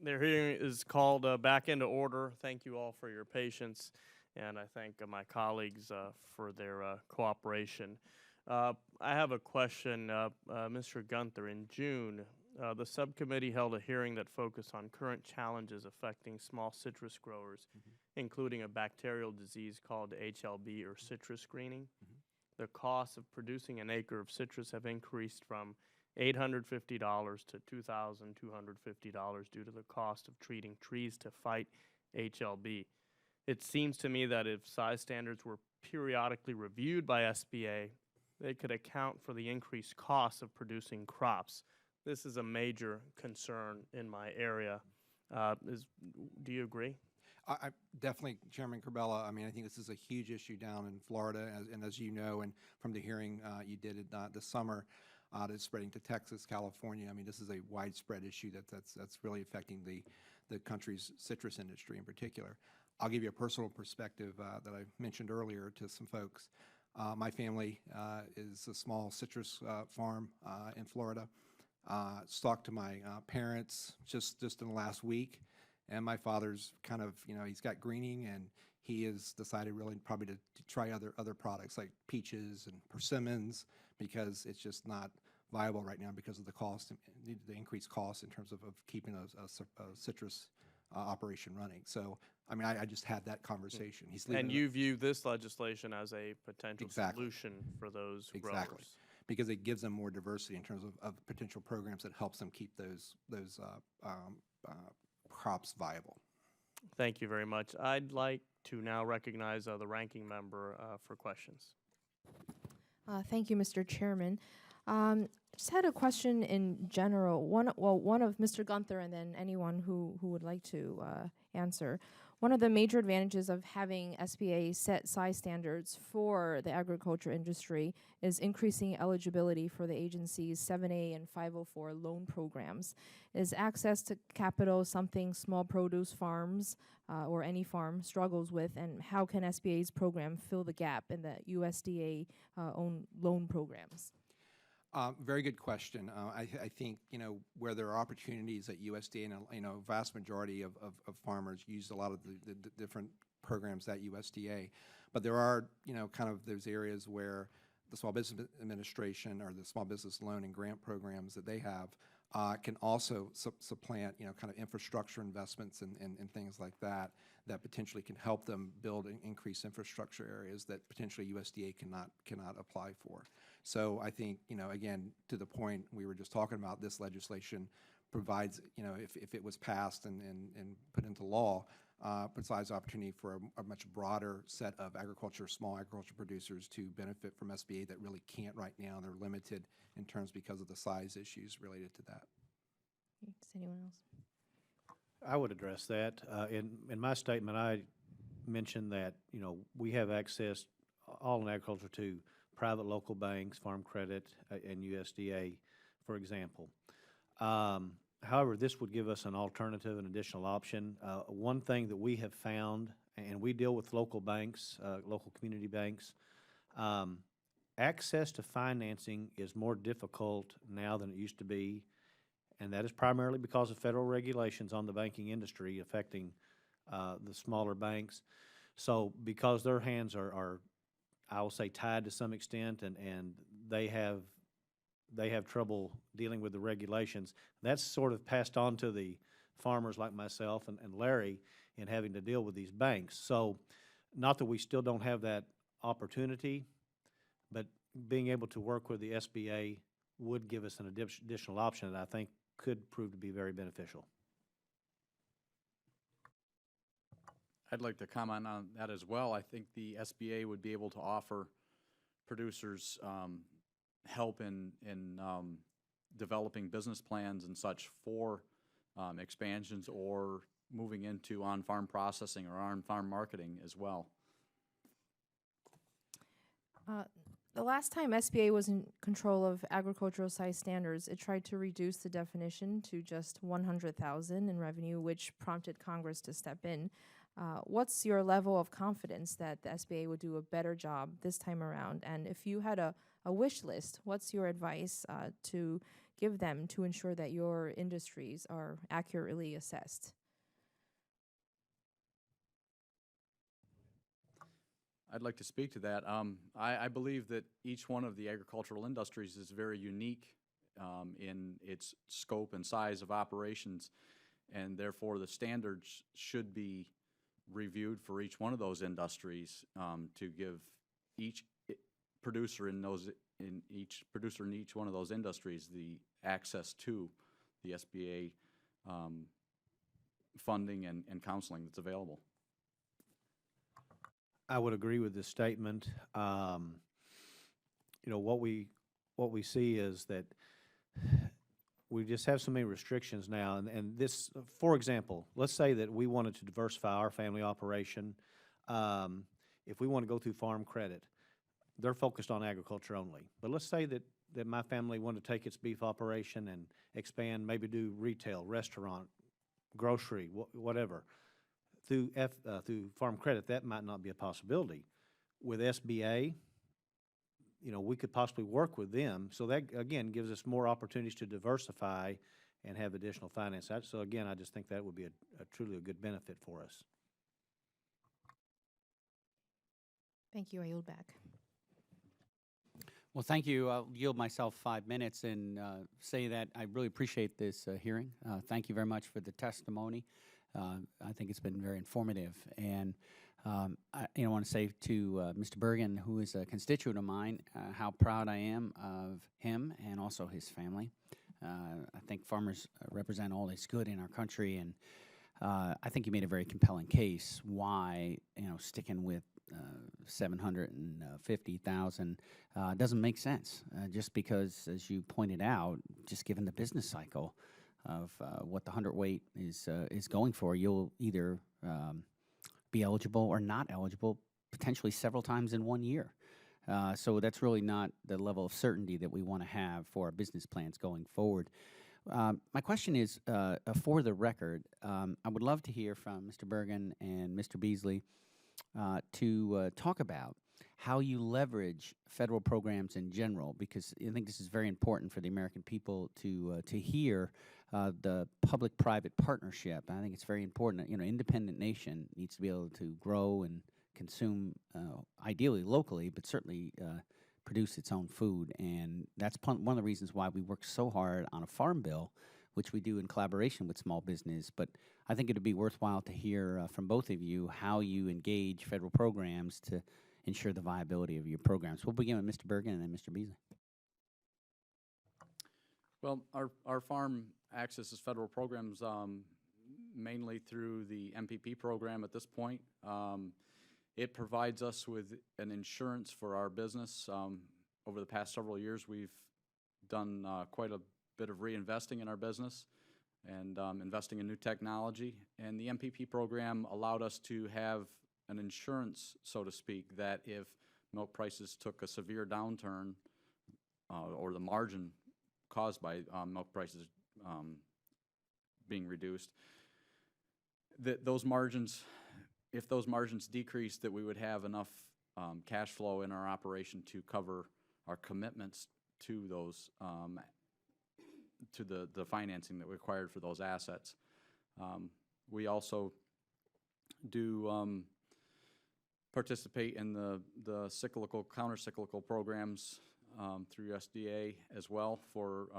Their hearing is called back into order. Thank you all for your patience, and I thank my colleagues for their cooperation. I have a question, Mr. Gunther. In June, the subcommittee held a hearing that focused on current challenges affecting small citrus growers, including a bacterial disease called HLB, or citrus greening. The costs of producing an acre of citrus have increased from $850 to $2,250 due to the cost of treating trees to fight HLB. It seems to me that if size standards were periodically reviewed by SBA, they could account for the increased costs of producing crops. This is a major concern in my area. Do you agree? I definitely, Chairman Corbella, I mean, I think this is a huge issue down in Florida, and as you know, and from the hearing you did it this summer, that's spreading to Texas, California. I mean, this is a widespread issue that's really affecting the country's citrus industry in particular. I'll give you a personal perspective that I mentioned earlier to some folks. My family is a small citrus farm in Florida. Talked to my parents just in the last week, and my father's kind of, he's got greening, and he has decided really probably to try other products like peaches and persimmons, because it's just not viable right now because of the cost, the increased cost in terms of keeping a citrus operation running. So, I mean, I just had that conversation. He's leaving. And you view this legislation as a potential Exactly. solution for those Exactly. growers? Because it gives them more diversity in terms of potential programs that helps them keep those crops viable. Thank you very much. I'd like to now recognize the ranking member for questions. Thank you, Mr. Chairman. Just had a question in general. One of Mr. Gunther, and then anyone who would like to answer. One of the major advantages of having SBA set size standards for the agriculture industry is increasing eligibility for the agency's 7A and 504 loan programs. Is access to capital something small produce farms or any farm struggles with, and how can SBA's program fill the gap in the USDA own loan programs? Very good question. I think, where there are opportunities at USDA, and, vast majority of farmers use a lot of the different programs at USDA. But there are, kind of those areas where the Small Business Administration or the Small Business Loan and Grant programs that they have can also supplant, kind of infrastructure investments and things like that potentially can help them build and increase infrastructure areas that potentially USDA cannot apply for. So I think, again, to the point we were just talking about, this legislation provides, if it was passed and put into law, provides opportunity for a much broader set of small agriculture producers to benefit from SBA that really can't right now. They're limited in terms because of the size issues related to that. Does anyone else? I would address that. In my statement, I mentioned that, we have access, all in agriculture, to private local banks, Farm Credit, and USDA, for example. However, this would give us an alternative, an additional option. One thing that we have found, and we deal with local banks, local community banks, access to financing is more difficult now than it used to be, and that is primarily because of federal regulations on the banking industry affecting the smaller banks. So because their hands are I will say tied to some extent, and they have trouble dealing with the regulations, that's sort of passed on to the farmers like myself and Larry in having to deal with these banks. So not that we still don't have that opportunity, but being able to work with the SBA would give us an additional option that I think could prove to be very beneficial. I'd like to comment on that as well. I think the SBA would be able to offer producers help in developing business plans and such for expansions or moving into on-farm processing or on-farm marketing as well. The last time SBA was in control of agricultural size standards, it tried to reduce the definition to just 100,000 in revenue, which prompted Congress to step in. What's your level of confidence that the SBA would do a better job this time around? And if you had a wish list, what's your advice to give them to ensure that your industries are accurately assessed? I'd like to speak to that. I believe that each one of the agricultural industries is very unique in its scope and size of operations, and therefore the standards should be reviewed for each one of those industries to give each producer in each one of those industries the access to the SBA funding and counseling that's available. I would agree with this statement. What we see is that we just have so many restrictions now, and this, for example, let's say that we wanted to diversify our family operation. If we want to go through Farm Credit, they're focused on agriculture only. But let's say that my family wanted to take its beef operation and expand, maybe do retail, restaurant, grocery, whatever. Through Farm Credit, that might not be a possibility. With SBA, we could possibly work with them. So that, again, gives us more opportunities to diversify and have additional finance. So again, I just think that would be truly a good benefit for us. Thank you. I yield back. Well, thank you. I'll yield myself 5 minutes and say that I really appreciate this hearing. Thank you very much for the testimony. I think it's been very informative. And I want to say to Mr. Bergen, who is a constituent of mine, how proud I am of him and also his family. I think farmers represent all that's good in our country, and I think you made a very compelling case why sticking with 750,000 doesn't make sense. Just because, as you pointed out, just given the business cycle of what the hundredweight is going for, you'll either be eligible or not eligible potentially several times in 1 year. So that's really not the level of certainty that we want to have for our business plans going forward. My question is, for the record, I would love to hear from Mr. Bergen and Mr. Beasley to talk about how you leverage federal programs in general, because I think this is very important for the American people to hear the public-private partnership. I think it's very important. Independent nation needs to be able to grow and consume, ideally locally, but certainly produce its own food. And that's one of the reasons why we work so hard on a farm bill, which we do in collaboration with small business. But I think it would be worthwhile to hear from both of you how you engage federal programs to ensure the viability of your programs. We'll begin with Mr. Bergen and then Mr. Beasley. Well, our farm accesses federal programs mainly through the MPP program at this point. It provides us with an insurance for our business. Over the past several years, we've done quite a bit of reinvesting in our business and investing in new technology. And the MPP program allowed us to have an insurance, so to speak, that if milk prices took a severe downturn or the margin caused by milk prices being reduced, that those margins, if those margins decreased, that we would have enough cash flow in our operation to cover our commitments to those to the financing that we required for those assets. We also do participate in the cyclical, counter-cyclical programs through USDA as well for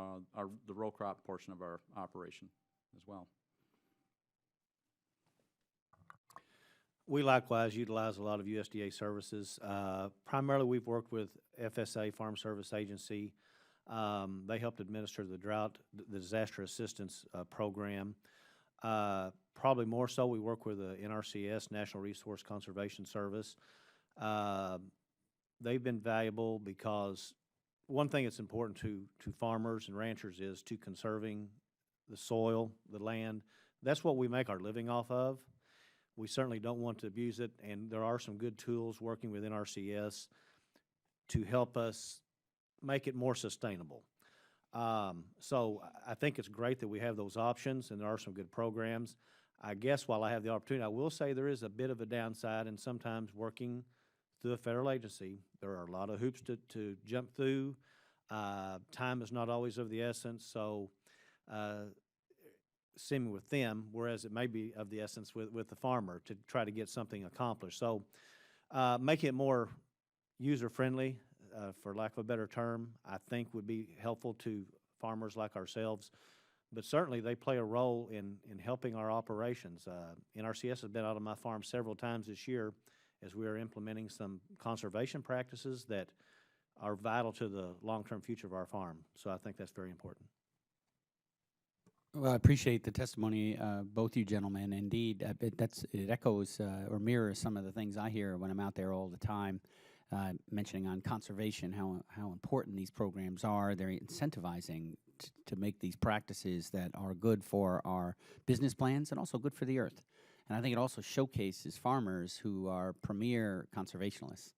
the row crop portion of our operation as well. We likewise utilize a lot of USDA services. Primarily, we've worked with FSA, Farm Service Agency. They helped administer the disaster assistance program. Probably more so, we work with the NRCS, National Resource Conservation Service. They've been valuable because one thing that's important to farmers and ranchers is to conserving the soil, the land. That's what we make our living off of. We certainly don't want to abuse it, and there are some good tools working with NRCS to help us make it more sustainable. So I think it's great that we have those options, and there are some good programs. I guess while I have the opportunity, I will say there is a bit of a downside, and sometimes working through a federal agency, there are a lot of hoops to jump through. Time is not always of the essence, so seeming with them, whereas it may be of the essence with the farmer to try to get something accomplished. So making it more user-friendly, for lack of a better term, I think would be helpful to farmers like ourselves. But certainly they play a role in helping our operations. NRCS has been out on my farm several times this year as we are implementing some conservation practices that are vital to the long-term future of our farm. So I think that's very important. Well, I appreciate the testimony, both you gentlemen. Indeed, it echoes or mirrors some of the things I hear when I'm out there all the time, mentioning on conservation how important these programs are. They're incentivizing to make these practices that are good for our business plans and also good for the earth. And I think it also showcases farmers who are premier conservationists.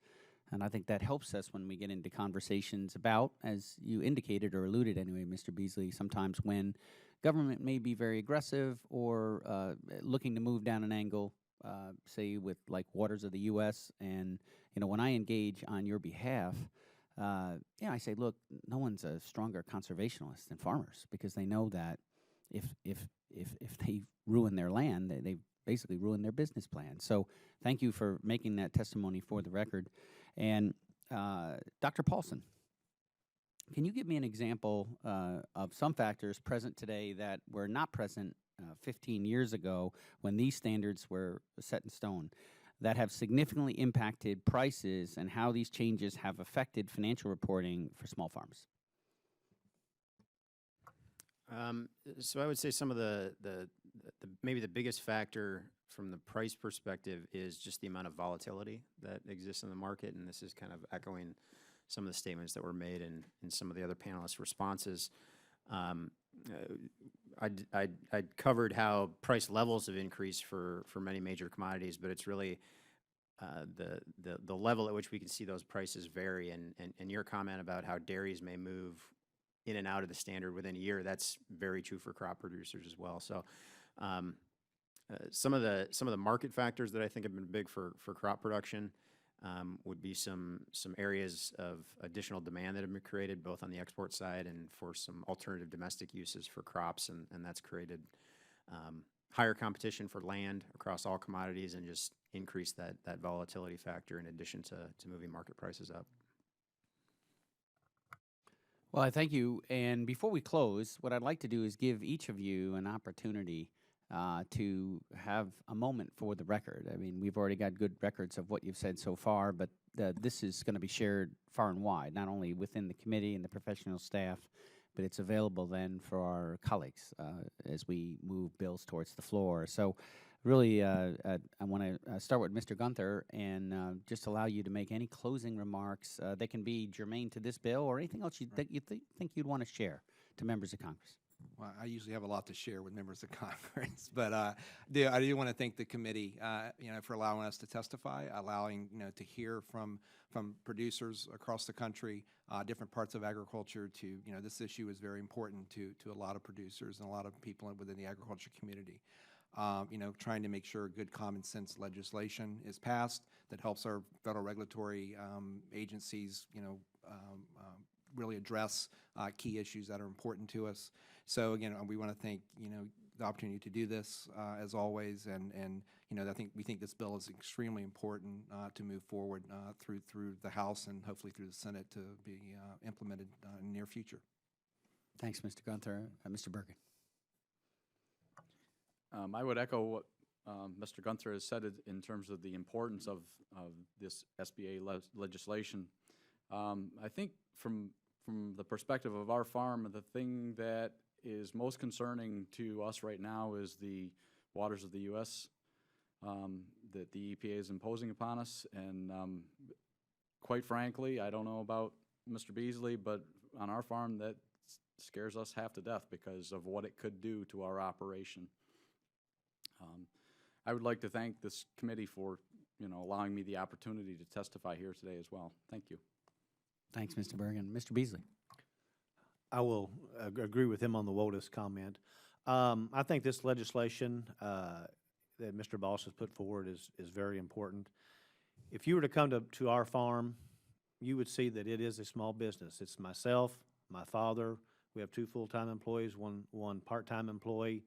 And I think that helps us when we get into conversations about, as you indicated or alluded anyway, Mr. Beasley, sometimes when government may be very aggressive or looking to move down an angle, say with like Waters of the U.S. And, you know, when I engage on your behalf, I say, look, no one's a stronger conservationist than farmers, because they know that if they ruin their land, they basically ruin their business plan. So thank you for making that testimony for the record. And Dr. Paulson, can you give me an example of some factors present today that were not present 15 years ago when these standards were set in stone, that have significantly impacted prices and how these changes have affected financial reporting for small farms? So I would say some of maybe the biggest factor from the price perspective is just the amount of volatility that exists in the market, and this is kind of echoing some of the statements that were made in some of the other panelists' responses. I covered how price levels have increased for many major commodities, but it's really the level at which we can see those prices vary. And your comment about how dairies may move in and out of the standard within a year, that's very true for crop producers as well. So some of the market factors that I think have been big for crop production would be some areas of additional demand that have been created both on the export side and for some alternative domestic uses for crops, and that's created higher competition for land across all commodities and just increased that volatility factor in addition to moving market prices up. Well, I thank you. And before we close, what I'd like to do is give each of you an opportunity to have a moment for the record. I mean, we've already got good records of what you've said so far, but this is going to be shared far and wide, not only within the committee and the professional staff, but it's available then for our colleagues as we move bills towards the floor. So really, I want to start with Mr. Gunther and just allow you to make any closing remarks. They can be germane to this bill or anything else that you think you'd want to share to members of Congress. Well, I usually have a lot to share with members of Congress, but I do want to thank the committee, for allowing us to testify, allowing to hear from producers across the country, different parts of agriculture. This issue is very important to a lot of producers and a lot of people within the agriculture community. Trying to make sure good common sense legislation is passed that helps our federal regulatory agencies, really address key issues that are important to us. So again, we want to thank the opportunity to do this as always, and we think this bill is extremely important to move forward through the House and hopefully through the Senate to be implemented in the near future. Thanks, Mr. Gunther. Mr. Bergen. I would echo what Mr. Gunther has said in terms of the importance of this SBA legislation. I think from the perspective of our farm, the thing that is most concerning to us right now is the waters of the U.S. That the EPA is imposing upon us. And quite frankly, I don't know about Mr. Beasley, but on our farm, that scares us half to death because of what it could do to our operation. I would like to thank this committee for, allowing me the opportunity to testify here today as well. Thank you. Thanks, Mr. Bergen. Mr. Beasley. I will agree with him on the WOTUS comment. I think this legislation that Mr. Boss has put forward is very important. If you were to come to our farm, you would see that it is a small business. It's myself, my father, we have 2 full-time employees, one part-time employee.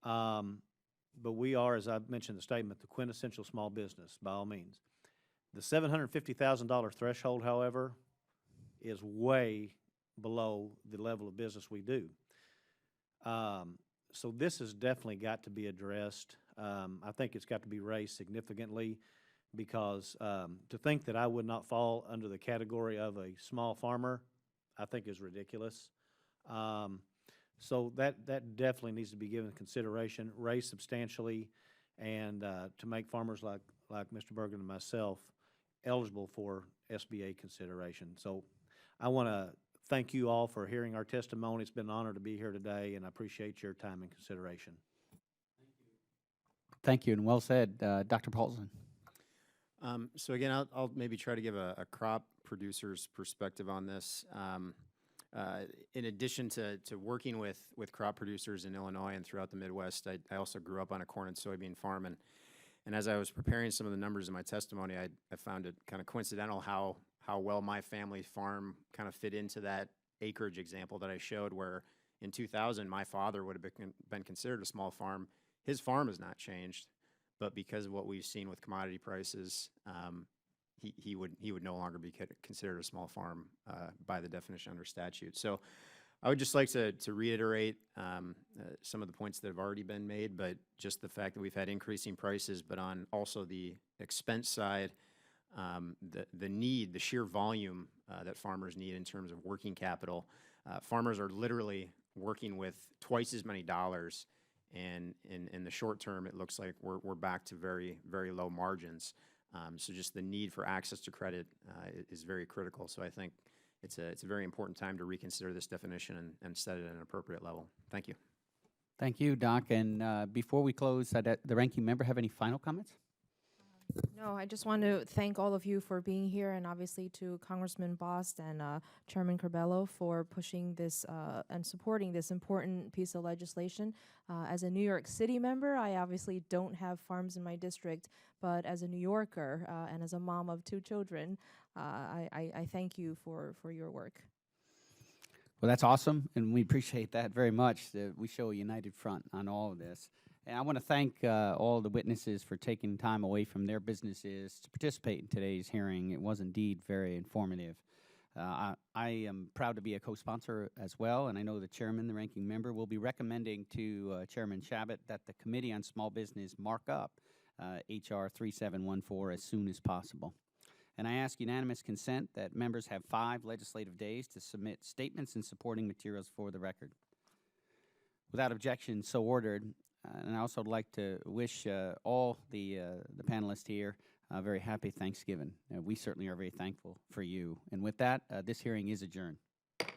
But we are, as I mentioned in the statement, the quintessential small business, by all means. The $750,000 threshold, however, is way below the level of business we do. So this has definitely got to be addressed. I think it's got to be raised significantly, because to think that I would not fall under the category of a small farmer, I think is ridiculous. So that definitely needs to be given consideration, raised substantially, and to make farmers like Mr. Bergen and myself eligible for SBA consideration. So I want to thank you all for hearing our testimony. It's been an honor to be here today, and I appreciate your time and consideration. Thank you, and well said. Dr. Paulson. So again, I'll maybe try to give a crop producer's perspective on this. In addition to working with crop producers in Illinois and throughout the Midwest, I also grew up on a corn and soybean farm. And as I was preparing some of the numbers in my testimony, I found it kind of coincidental how well my family farm kind of fit into that acreage example that I showed, where in 2000, my father would have been considered a small farm. His farm has not changed, but because of what we've seen with commodity prices, he would no longer be considered a small farm by the definition under statute. So I would just like to reiterate some of the points that have already been made, but just the fact that we've had increasing prices, but on also the expense side, the sheer volume that farmers need in terms of working capital. Farmers are literally working with twice as many dollars, and in the short term, it looks like we're back to very, very low margins. So just the need for access to credit is very critical. So I think it's a very important time to reconsider this definition and set it at an appropriate level. Thank you. Thank you, Doc. And before we close, the ranking member have any final comments? No, I just want to thank all of you for being here, and obviously to Congressman Bost and Chairman Corbello for pushing this and supporting this important piece of legislation. As a New York City member, I obviously don't have farms in my district, but as a New Yorker and as a mom of 2 children, I thank you for your work. Well, that's awesome, and we appreciate that very much. We show a united front on all of this. And I want to thank all the witnesses for taking time away from their businesses to participate in today's hearing. It was indeed very informative. I am proud to be a co-sponsor as well, and I know the chairman, the ranking member, will be recommending to Chairman Chabot that the Committee on Small Business mark up H.R. 3714 as soon as possible. And I ask unanimous consent that members have 5 legislative days to submit statements and supporting materials for the record. Without objection, so ordered. And I also would like to wish all the panelists here a very happy Thanksgiving. We certainly are very thankful for you. And with that, this hearing is adjourned. All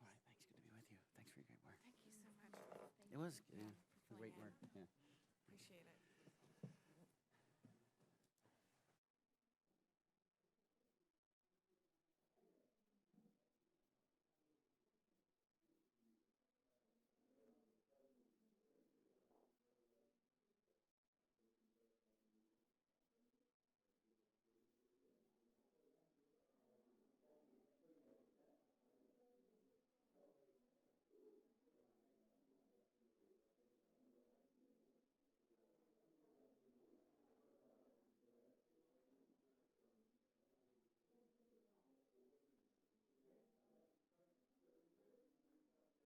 right, thanks. Good to be with you. Thanks for your great work. Thank you so much. It was.